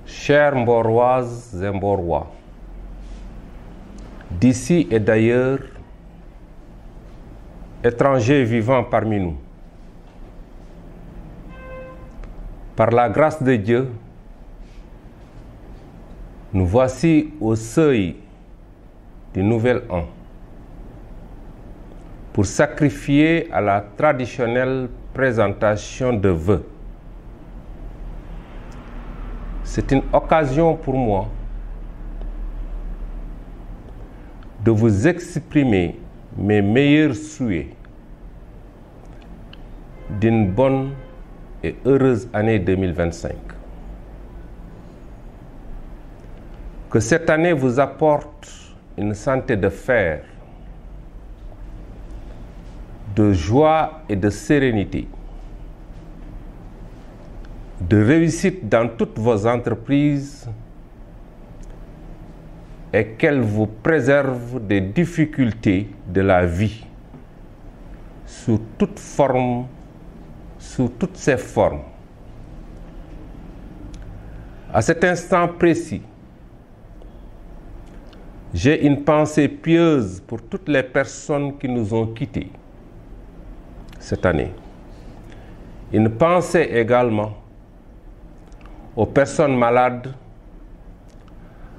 Chères Mboroises et Mborois, d'ici et d'ailleurs, étrangers vivant parmi nous, par la grâce de Dieu, nous voici au seuil du nouvel an pour sacrifier à la traditionnelle présentation de vœux. C'est une occasion pour moi de vous exprimer mes meilleurs souhaits d'une bonne et heureuse année 2025. Que cette année vous apporte une santé de fer, de joie et de sérénité, de réussite dans toutes vos entreprises et qu'elle vous préserve des difficultés de la vie sous toutes ses formes. À cet instant précis, j'ai une pensée pieuse pour toutes les personnes qui nous ont quittés cette année. Une pensée également aux personnes malades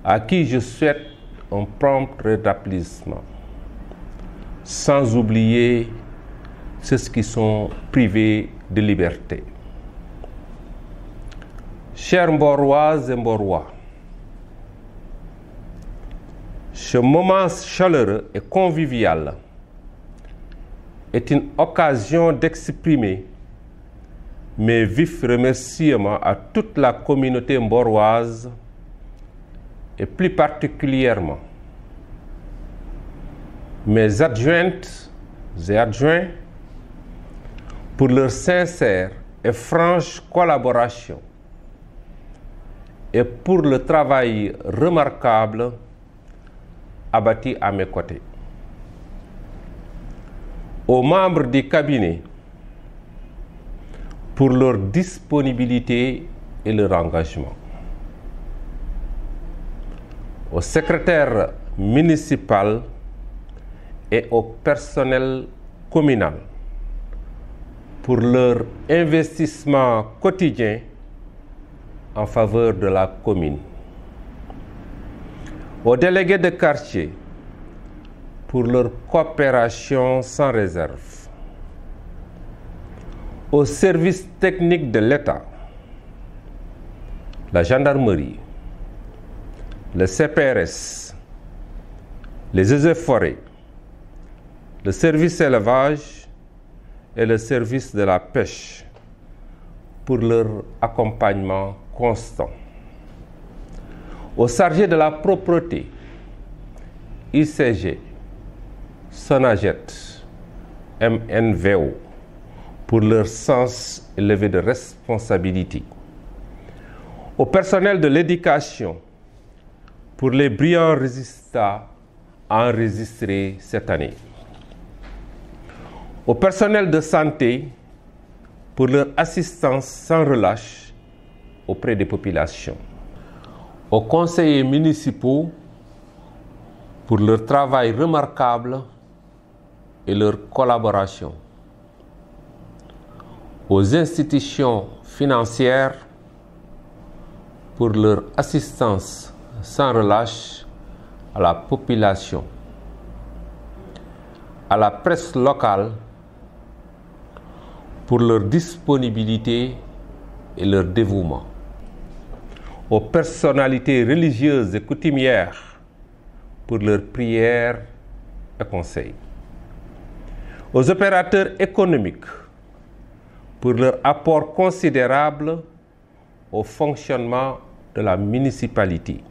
à qui je souhaite un prompt rétablissement, sans oublier ceux qui sont privés de liberté. Chers Mboroises et Mborois, ce moment chaleureux et convivial est une occasion d'exprimer mes vifs remerciements à toute la communauté mboroise et plus particulièrement mes adjointes et adjoints pour leur sincère et franche collaboration et pour le travail remarquable abattu à mes côtés. Aux membres du cabinet pour leur disponibilité et leur engagement. Au secrétaire municipal et au personnel communal pour leur investissement quotidien en faveur de la commune. Aux délégués de quartier pour leur coopération sans réserve. Aux services techniques de l'État, la gendarmerie, le CPRS, les eaux et forêts, le service élevage et le service de la pêche pour leur accompagnement constant. Aux chargés de la propreté, ICG, Sonaget, MNVO, pour leur sens élevé de responsabilité. Au personnel de l'éducation, pour les brillants résultats enregistrés cette année. Au personnel de santé, pour leur assistance sans relâche auprès des populations. Aux conseillers municipaux, pour leur travail remarquable et leur collaboration. Aux institutions financières pour leur assistance sans relâche à la population, à la presse locale pour leur disponibilité et leur dévouement, aux personnalités religieuses et coutumières pour leurs prières et conseils, aux opérateurs économiques pour leur apport considérable au fonctionnement de la municipalité,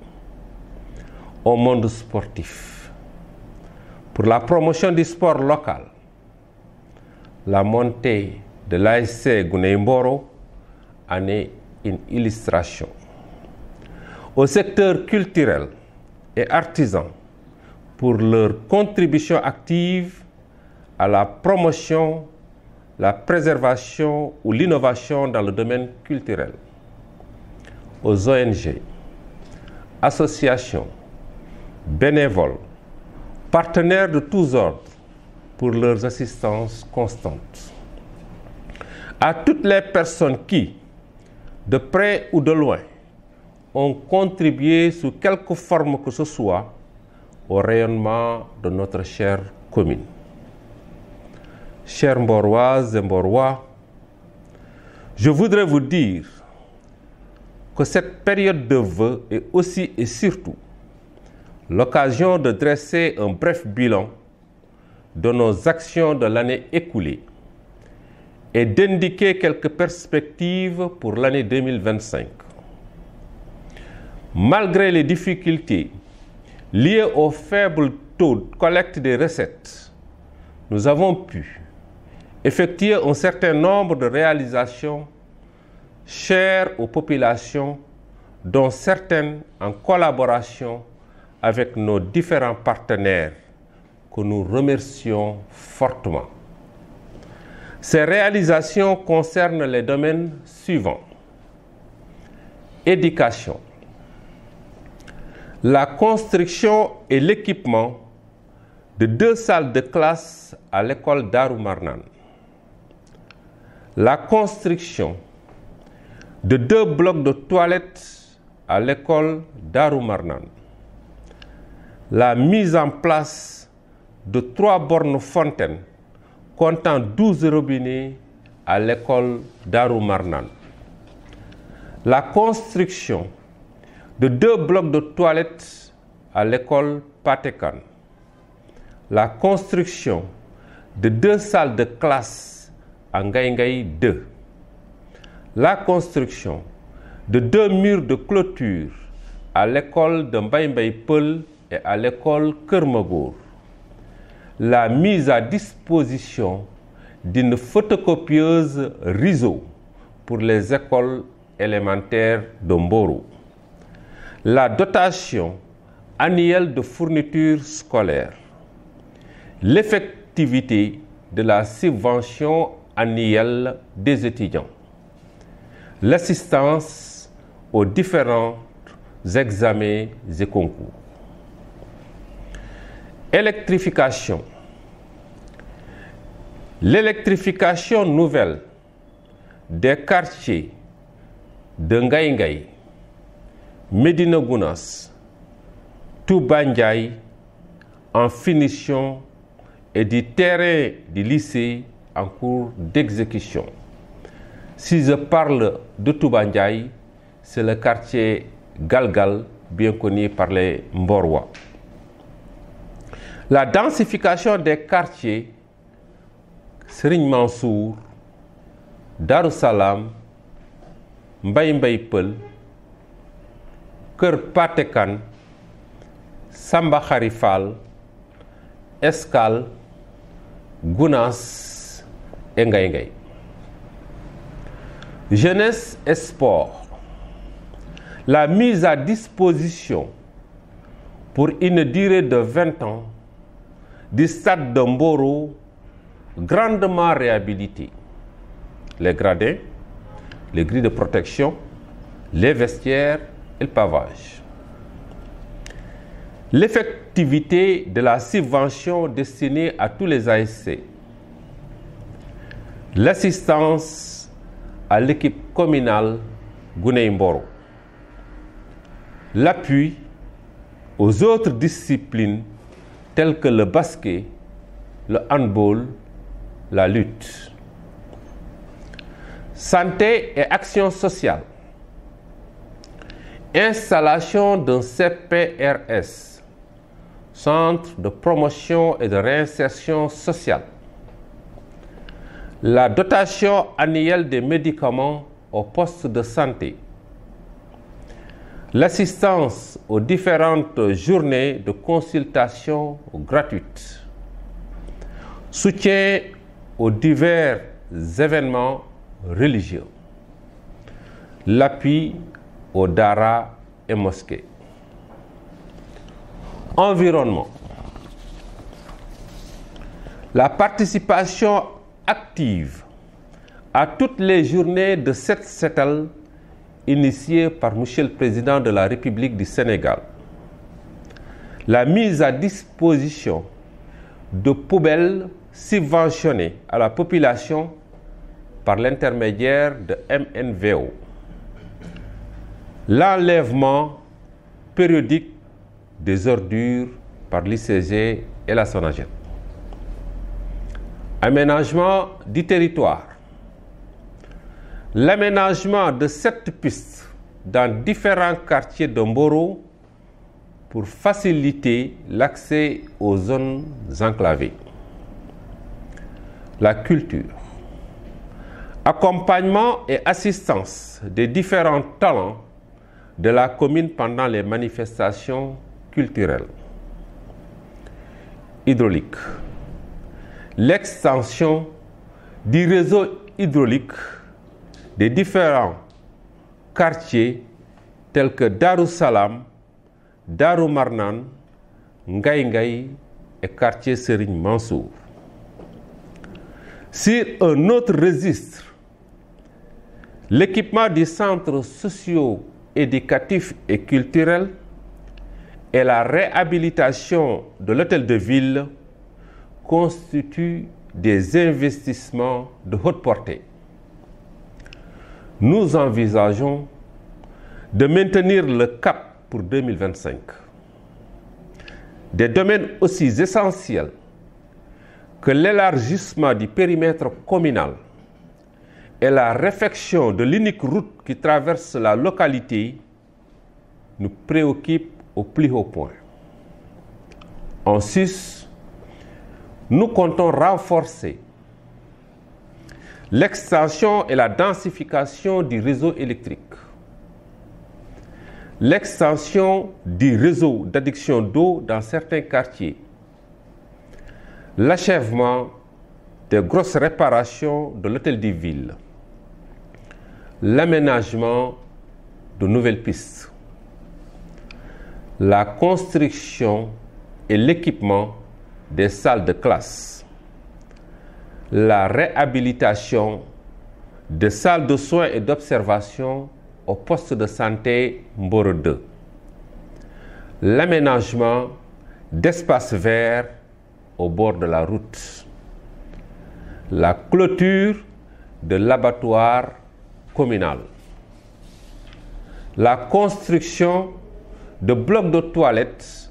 au monde sportif, pour la promotion du sport local, la montée de l'ASC Guney Mboro en est une illustration, au secteur culturel et artisan pour leur contribution active à la promotion, la préservation ou l'innovation dans le domaine culturel, aux ONG, associations, bénévoles, partenaires de tous ordres pour leur assistance constante. À toutes les personnes qui, de près ou de loin, ont contribué sous quelque forme que ce soit au rayonnement de notre chère commune. Chères Mboroises et Mborois, je voudrais vous dire que cette période de vœux est aussi et surtout l'occasion de dresser un bref bilan de nos actions de l'année écoulée et d'indiquer quelques perspectives pour l'année 2025. Malgré les difficultés liées au faible taux de collecte des recettes, nous avons pu effectuer un certain nombre de réalisations chères aux populations, dont certaines en collaboration avec nos différents partenaires que nous remercions fortement. Ces réalisations concernent les domaines suivants. Éducation. La construction et l'équipement de 2 salles de classe à l'école Darou Marnane. La construction de 2 blocs de toilettes à l'école Darou Marnane. La mise en place de 3 bornes fontaines comptant 12 robinets à l'école Darou Marnane. La construction de 2 blocs de toilettes à l'école Patekan. La construction de 2 salles de classe à Ngaïngaï 2. La construction de 2 murs de clôture à l'école de Mbaye Peul et à l'école Kermagour. La mise à disposition d'une photocopieuse RISO pour les écoles élémentaires de Mboro. La dotation annuelle de fournitures scolaires. L'effectivité de la subvention annuelle des étudiants. L'assistance aux différents examens et concours. Électrification. L'électrification nouvelle des quartiers de Ngaïngaï, Médina Gounass, Touba Ndiaye en finition et du terrain du lycée en cours d'exécution. Si je parle de Touba Ndiaye, c'est le quartier Galgal, bien connu par les Mborois. La densification des quartiers Serigne Mansour, Darussalam, Mbaye Peul, Kër Patekan, Samba Kharifal, Escale, Gounass et Ngaïngaï. Jeunesse et sport. La mise à disposition pour une durée de 20 ans du stade de Mboro grandement réhabilité. Les gradins, les grilles de protection, les vestiaires et le pavage. L'effectivité de la subvention destinée à tous les ASC. L'assistance à l'équipe communale Gounaye Mboro. L'appui aux autres disciplines telles que le basket, le handball, la lutte. Santé et action sociale. Installation d'un CPRS, Centre de promotion et de réinsertion sociale. La dotation annuelle des médicaments au poste de santé. L'assistance aux différentes journées de consultation gratuites. Soutien aux divers événements religieux. L'appui aux daras et mosquées. Environnement. La participation active à toutes les journées de Set Setal initiée par Monsieur le Président de la République du Sénégal, la mise à disposition de poubelles subventionnées à la population par l'intermédiaire de MNVO, l'enlèvement périodique des ordures par l'ICG et la SONAGED, aménagement du territoire, l'aménagement de 7 pistes dans différents quartiers de Mboro pour faciliter l'accès aux zones enclavées, la culture, accompagnement et assistance des différents talents de la commune pendant les manifestations culturelles, hydraulique, l'extension du réseau hydraulique des différents quartiers tels que Darou Salam, Darou Marnan, Ngaye Ngaye et quartier Serigne Mansour. Sur un autre registre, l'équipement du centre socio-éducatif et culturel et la réhabilitation de l'hôtel de ville constituent des investissements de haute portée. Nous envisageons de maintenir le cap pour 2025. Des domaines aussi essentiels que l'élargissement du périmètre communal et la réfection de l'unique route qui traverse la localité nous préoccupent au plus haut point. En sus, nous comptons renforcer l'extension et la densification du réseau électrique, l'extension du réseau d'adduction d'eau dans certains quartiers, l'achèvement des grosses réparations de l'hôtel de ville, l'aménagement de nouvelles pistes, la construction et l'équipement des salles de classe, la réhabilitation des salles de soins et d'observation au poste de santé Mboro 2, l'aménagement d'espaces verts au bord de la route, la clôture de l'abattoir communal, la construction de blocs de toilettes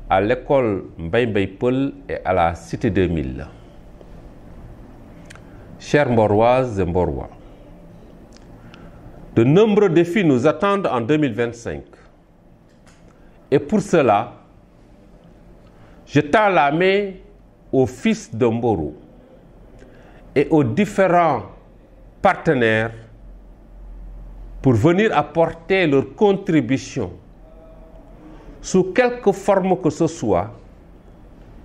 à l'école Mbaye Mbaye Peul et à la Cité 2000. Chers Mboroises et Mborois, de nombreux défis nous attendent en 2025. Et pour cela, je tends la main aux fils de Mboro et aux différents partenaires pour venir apporter leur contribution sous quelque forme que ce soit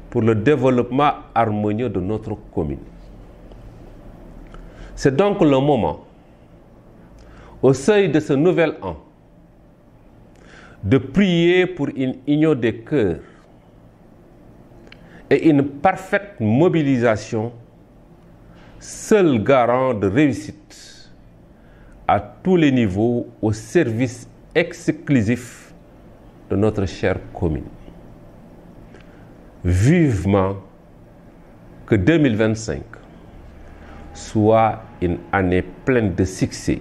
pour le développement harmonieux de notre commune. C'est donc le moment, au seuil de ce nouvel an, de prier pour une union des cœurs et une parfaite mobilisation, seul garant de réussite à tous les niveaux au service exclusif de notre chère commune. Vivement que 2025 soit une année pleine de succès,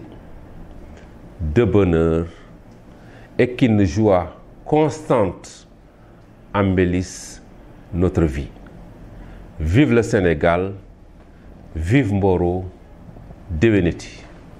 de bonheur et qu'une joie constante embellisse notre vie. Vive le Sénégal, vive Mboro, déwéniti.